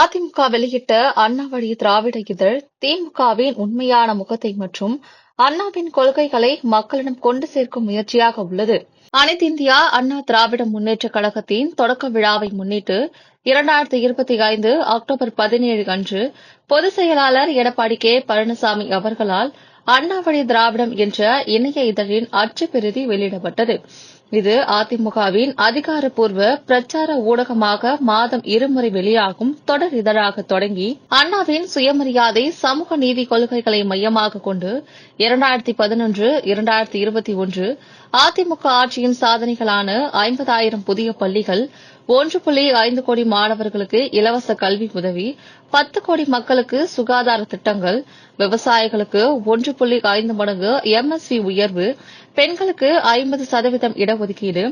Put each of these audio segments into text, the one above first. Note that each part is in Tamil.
அதிமுக வெளியிட்ட அண்ணா வழி திராவிட இதழ் திமுகவின் உண்மையான முகத்தை மற்றும் அண்ணாவின் கொள்கைகளை மக்களிடம் கொண்டு சேர்க்கும் முயற்சியாக உள்ளது. அனைத்திந்தியா அண்ணா திராவிட முன்னேற்றக் கழகத்தின் தொடக்க விழாவை முன்னிட்டு 2025 அக்டோபர் 17 அன்று பொதுச் செயலாளர் எடப்பாடி கே. பழனிசாமி அவர்களால் அண்ணா வழி திராவிடம் என்ற இணைய இதழின் அச்சுப் பிரதி வெளியிடப்பட்டது. இது அதிமுகவின் அதிகாரப்பூர்வ பிரச்சார ஊடகமாக மாதம் இருமுறை வெளியாகும் தொடர் இதழாக தொடங்கி அண்ணாவின் சுயமரியாதை சமூக நீதி கொள்கைகளை மையமாக கொண்டு 2011 2021 அதிமுக ஆட்சியின் சாதனைகளான 50,000 புதிய பள்ளிகள், 1.5 கோடி மாணவர்களுக்கு இலவச கல்வி உதவி, 10 கோடி மக்களுக்கு சுகாதார திட்டங்கள், விவசாயிகளுக்கு 1.5 மடங்கு MSP உயர்வு, பெண்களுக்கு 50% இடஒதுக்கீடு,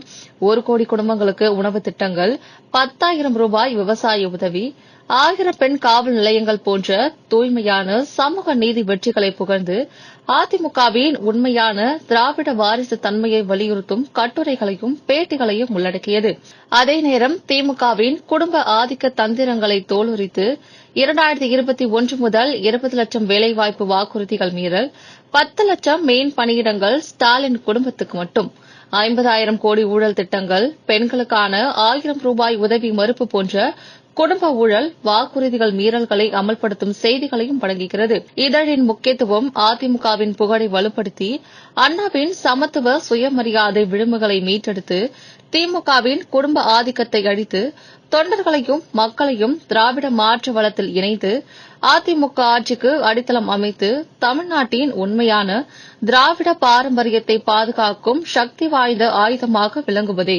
1 கோடி குடும்பங்களுக்கு உணவு திட்டங்கள், 10,000 ரூபாய் விவசாய உதவி, 1000 பெண் காவல் நிலையங்கள் போன்ற தூய்மையான சமூக நீதி வெற்றிகளை புகழ்ந்து அதிமுகவின் உண்மையான திராவிட வாரிசு தன்மையை வலியுறுத்தும் கட்டுரைகளையும் பேட்டிகளையும் உள்ளடக்கியது. அதே நேரம் திமுகவின் குடும்ப ஆதிக்க தந்திரங்களை தோலுரித்து 2021 முதல் 20 லட்சம் வேலைவாய்ப்பு வாக்குறுதிகள் மீறல், 10 லட்சம் மெயின் பணியிடங்கள் ஸ்டாலின் குடும்பத்துக்கு மட்டும், 50,000 கோடி ஊழல் திட்டங்கள், பெண்களுக்கான 1000 ரூபாய் உதவி மறுப்பு போன்ற குடும்ப ஊழல் வாக்குறுதிகள் மீறல்களை அமல்படுத்தும் செய்திகளையும் வழங்குகிறது. இதழின் முக்கியத்துவம் அதிமுகவின் புகழை வலுப்படுத்தி அண்ணாவின் சமத்துவ சுயமரியாதை விழுமியங்களை மீட்டெடுத்து திமுகவின் குடும்ப ஆதிக்கத்தை அழித்து தொண்டர்களையும் மக்களையும் திராவிட மாற்று வளத்தில் இணைத்து அதிமுக ஆட்சிக்கு அடித்தளம் அமைத்து தமிழ்நாட்டின் உண்மையான திராவிட பாரம்பரியத்தை பாதுகாக்கும் சக்தி வாய்ந்த ஆயுதமாக விளங்குவதே.